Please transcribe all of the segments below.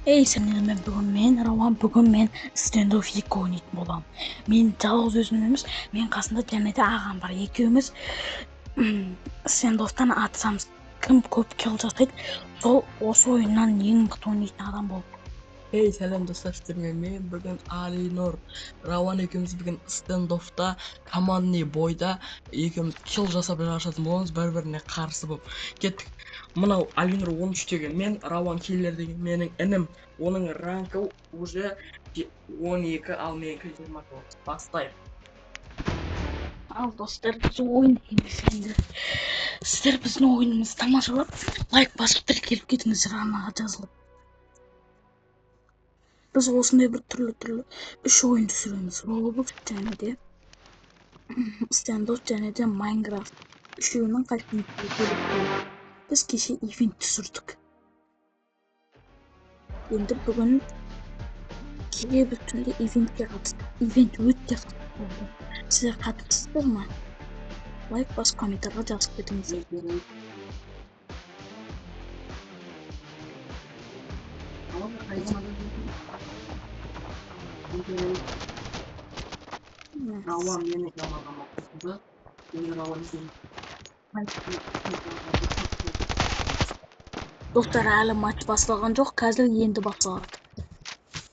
Эй, сәлеме, бүгін мен стендофф 2 ойнайтын болам. Мен жалғыз өзім емес, мен қасында және де ағам бар. Екеуміз стендоффтан атсамыз, кім көп килл жасайды, сол осы ойыннан ең мықты ойнайтын адам болып. Эй, сәлем достар, мен бүгін Алинор, Рауан екеуміз бүгін стендоффта командный бойда екеуміз килл жасап жататын боламыз, бір-біріне қарсы болып. Кеттік. Мынау Алинор 13-тегі, мен Рауан киллер деген менің інім. Оның ранкы уже 12, ал менікі 29. Бастайық. Ал достар, біз ойнаймыз енді. Сіздер біздің ойынымызды тамашалап, лайк басып тіркеліп кетіңіздер, арнаға жазылып. Біз осындай бір түрлі үш ойын түсіреміз. Roblox және де стендофф және де Майнкрафт. Үшеуінің қайсысын түсіреміз. Біз кеше ивент түсірдік. Енді бүгін кеше біз түнде ивентке қатыстық. Ивент өте қызық болды. Сіздер қатысасыздар ма? Лайк басып комментарға жазып кетіңіздер. Рауан мені командама қосылды. Мен Рауан екеуміз. Достар, әлі матч басталған жоқ, қазір енді басталады.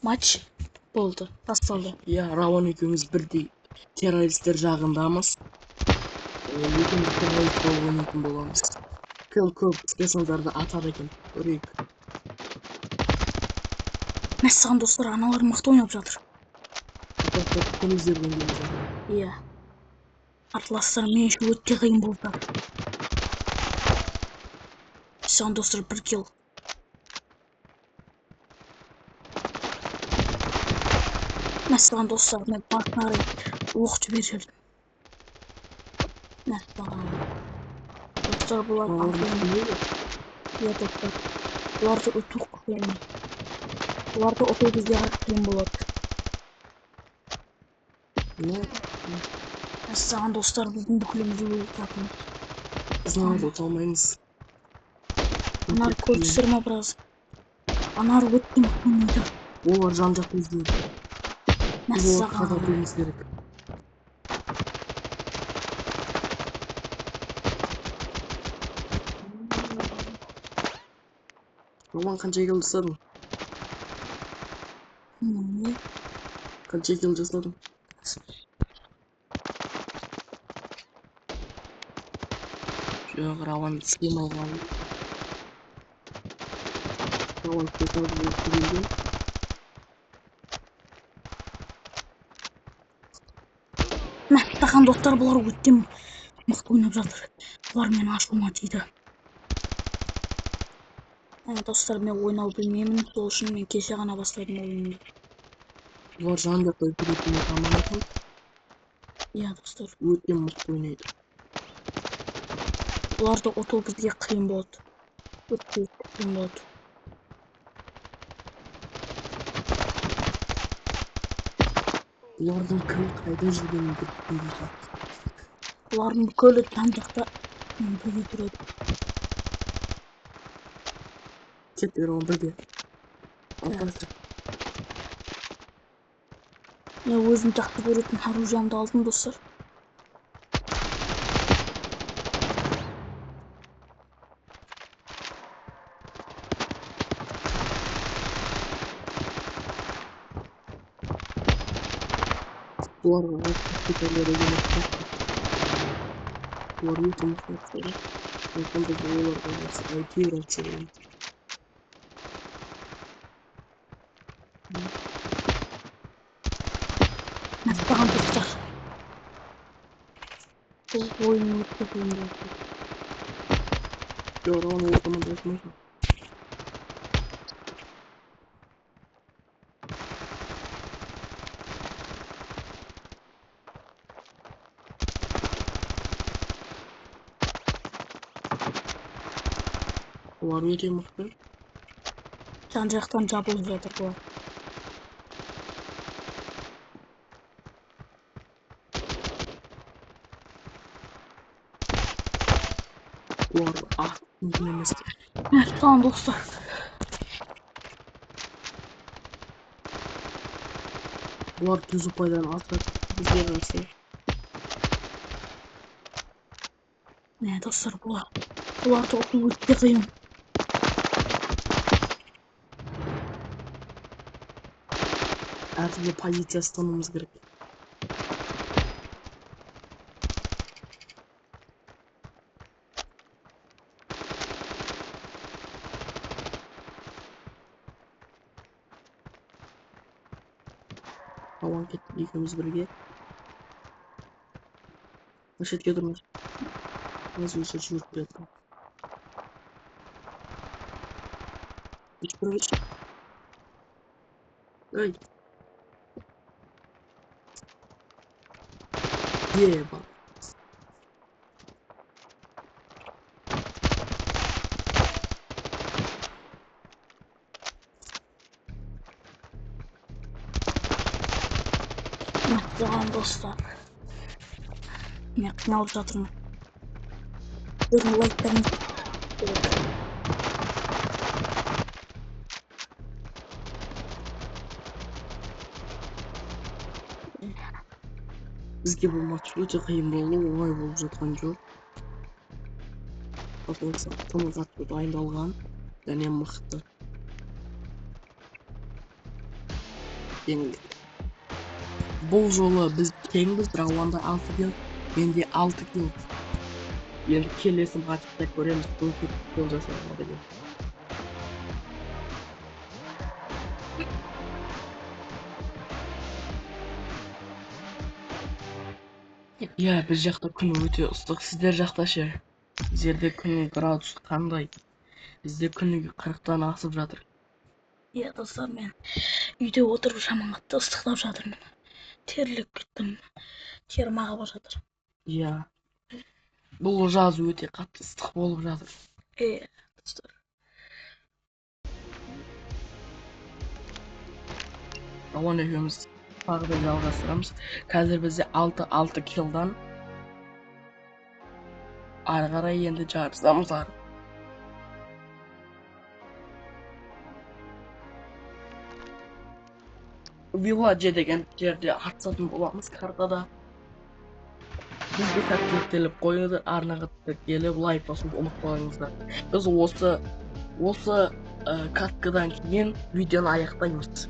Матч болды, басталды. Иә, Рауан екеуміз бірдей террористер жағындамыз. Екеуміз террорист болып ойнайтын боламыз. Кім көп спецназарды атады екен, көрейік. Мәссаған достар, аналар мықты ойнап жатыр. Көміздерден келіп жатыр. Иә. Атластар мен үшін өте қиын болды. Мәссаған достар, бір килл. Мәссаған достар, мен басына қарай оқ жіберіп жібердім. Мәссаған. Достар, бұлар иә достар. Бұларды ұту қиын. Бұларды ұту бізде қиын болады. Мәссаған достар, біздің бүкілімізді өлтіретін. Біз оларды ұта алмаймыз. Анар көрсіздер ма біраз? Анар өтті мықты. Олар жан-жақты іздейді. Мәссаған. Қататуымыз керек. Рауан қанша килл жасадың? Қанша килл жасадың? Жоқ, Рауан істемей қалды. Рауан келген. Мәссаған достар, бұлар өте мықты ойнап жатыр. Бұлар мені ашуыма тиді. Достар, мен ойнау білмеймін, сол үшін мен кеше ғана бастадым ойынды. Бұлар жан-жақты өлтіретін команда екен. Иә достар. Өте мықты ойнайды. Бұларды ұту бізге қиын болады. Өте қиын болады. Бұлардың кім қайда жүргенін білмейді. Бұлардың бүкілі жан-жақта бірге тұрады. Кеттік Рауан бірге. Мен өзім жақсы көретін оружиемді алдым достар. Бұларға кетерлері келеді. Бұлар өте мықты атады. Сондықтан біз оларға қарсы операция жасаймыз. Мәссаған достар. Бұл ойын өте қиын болды. Жоқ, Рауан ол команда жасамайды. Олар өте мықты. Жан-жақтан жабылып жатыр бұлар. Олар ақ мүмкін емес. Мәссаған достар. Олар түз ұпайдан асырып бізге қарсы. Мә достар, бұларды ұту өте қиын. Әртүрлі позиция ұстануымыз керек. Рауан кетті, екеуміз бірге. Шетке тұрмыз. Өзі жүріп келеді. Ешбір. Ай. Еба. Мақтаған достар. Мен қиналып жатырмын. Сіздің лайктарыңыз керек. Бізге бұл матч өте қиын болды, оңай болып жатқан жоқ. Тым қатты дайындалған және мықты. Бұл жолы біз теңбіз, Рауанда 6 килл, менде 6 килл. Енді келесі матчта көреміз, бұл килл жасалады деген. Иә, біз жақта күн өте ыстық. Сіздер жақта ше? Сіздерде күн градус қандай? Бізде күн 40-тан асып жатыр. Иә достар, мен үйде отырып жаман қатты ыстықтап жатырмын. Терлеп кеттім. Терім ағып жатыр. Иә. Бұл жаз өте қатты ыстық болып жатыр. Достар. Рауан екеуміз тағы да жалғастырамыз. Қазір бізде 6 киллдан ары қарай енді жарысамыз. Вилладже деген жерде атысатын боламыз картада. Бізге сәттіліктеліп қойыңыздар, арнаға келіп лайк басуды ұмытпаңыздар. Біз осы каткадан кейін видеоны аяқтаймыз.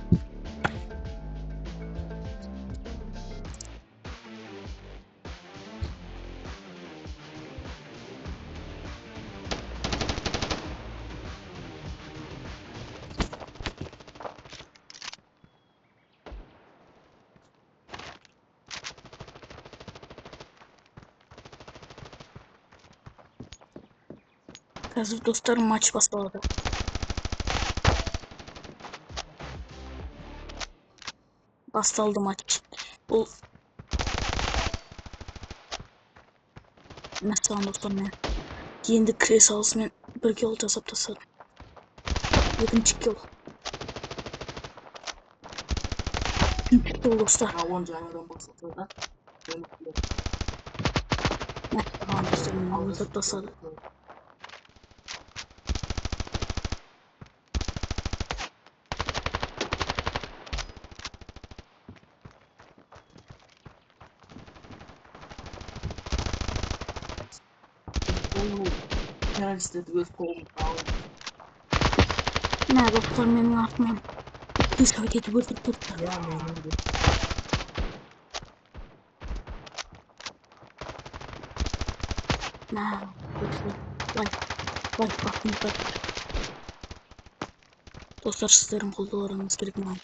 Қазір достар, матч басталады. Басталды матч. Бұл мәселен достар, мен енді кіре салысымен бір килл жасап тастадым. Екінші килл. Үшінші килл достар. Рауан жаңадан басталды да. Мәселен достар, мен өлтіріп тастады. Мә достар, менің артымнан пистолет етіп өлтіріп кетті. Мә, лайк басыңыздар. Достар, сіздердің қолдауларыңыз керек маған.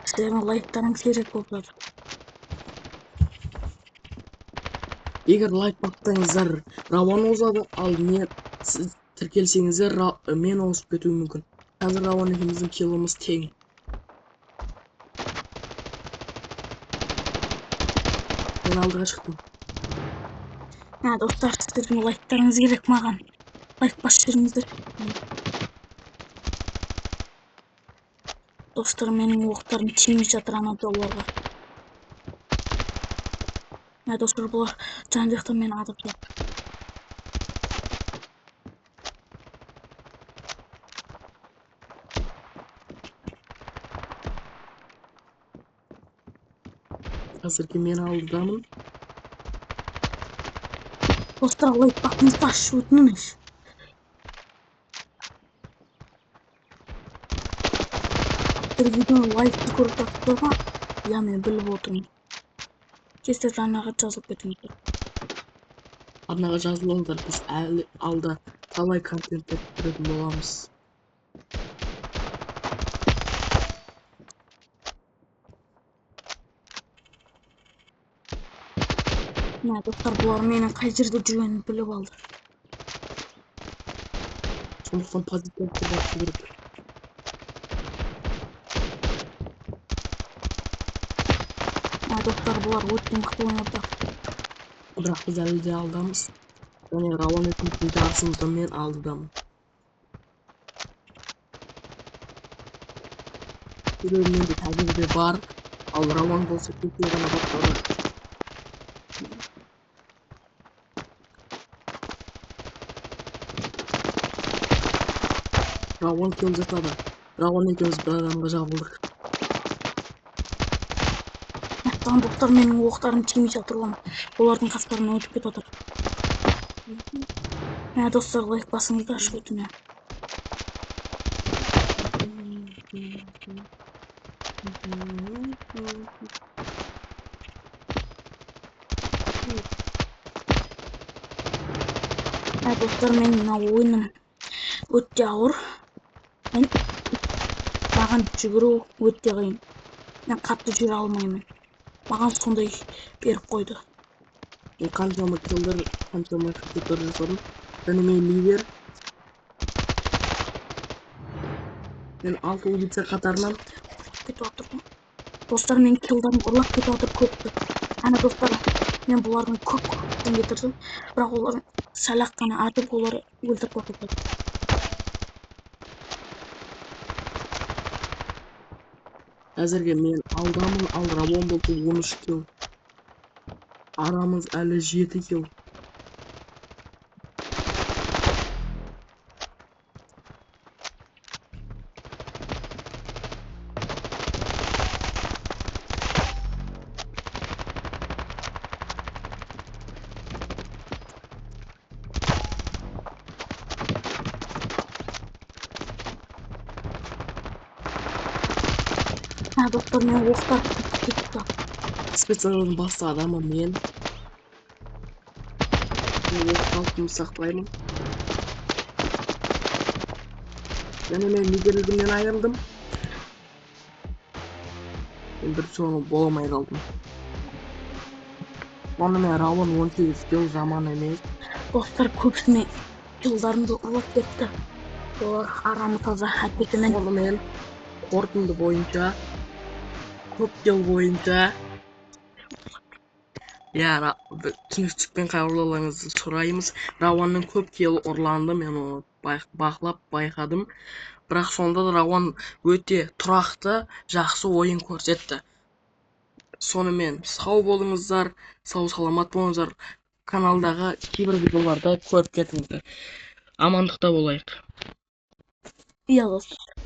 Сіздердің лайктарыңыз керек болып жатыр. Егер лайк бассаңыздар, Рауан озады, ал сіз тіркелсеңіздер, мен ауысып кетуім мүмкін. Қазір Рауан екеуміздің килліміз тең. Мен алдыға шықтым. Достар, сіздердің лайктарыңыз керек маған. Лайк басып жүріңіздер. Достар, менің оқтарым тимей жатыр ана оларға. Достар, бұлар жан жақтан мені атып жатыр. Қазірге мен алдыдамын. Dostlar, like bakmanızı өтініңіз. Бір видеоны лайкты көріп жатсыздар ма? Я мен біліп отырмын. Тез арнаға жазылып кетіңіздер. Арнаға жазылыңдар, біз әлі алда талай контенттер түсіретін боламыз. Достар, бұлар менің қай жерде жүргенімді біліп алды. Сондықтан позитивті басу керек. Достар, бұлар өте мықты ойнап жатыр. Бірақ біз әлі де алдамыз. Және Рауан екеуміздің жарысымызда мен алдыдамын. Себебі менде тәжірибе бар, ал Рауан болса кеше ғана бастады. Рауан кел жасады. Рауан екеуміз бір адамға жабылдық. Достар, менің оқтарым тимей жатыр оны. Олардың қастарына өтіп кетіп отыр. Достар, лайк басыңыздаршы өтінемін. Достар, менің мына ойыным өте ауыр. Маған жүгіру өте қиын. Мен қатты жүре алмаймын. Маған сондай беріп қойды. Мен қаншама килдер, қаншама шутер жасадым. Және мен лидер. Мен 6 убийца қатарынан кетіп отырмын. Достар, мен килдерім ұрлап кетіп отыр көпті. Достар, мен бұлардың көптен кетірдім. Бірақ олар сәл-ақ қана атып, олар өлтіріп кетті. Әзірге мен алдамын, ал Рауан болды 13 килл. Арамыз әлі 7 килл. Достар, мен оқтар кетті. Спецназның басты адамы мен. Мен оқталқымды сақтаймын. Және мен лидерлігімнен айырылдым. Мен бір соны боламай қалдым. Онымен Рауан 18 килл жаман емес. Достар, көпсіне килдарымды ұрлап кетті. Олар арамы таза әтпетімен. Онымен қорытынды бойынша, көп килл бойынша, түсіністікпен қабылдауларыңызды сұраймыз. Рауанның көп килл ұрланды, мен оны бақылап байқадым. Бірақ сонда да Рауан өте тұрақты, жақсы ойын көрсетті. Сонымен сау болыңыздар, сау саламат болыңыздар. Каналдағы кейбір видеоларды көріп кетіңіздер. Амандықта болайық. Иә, достар.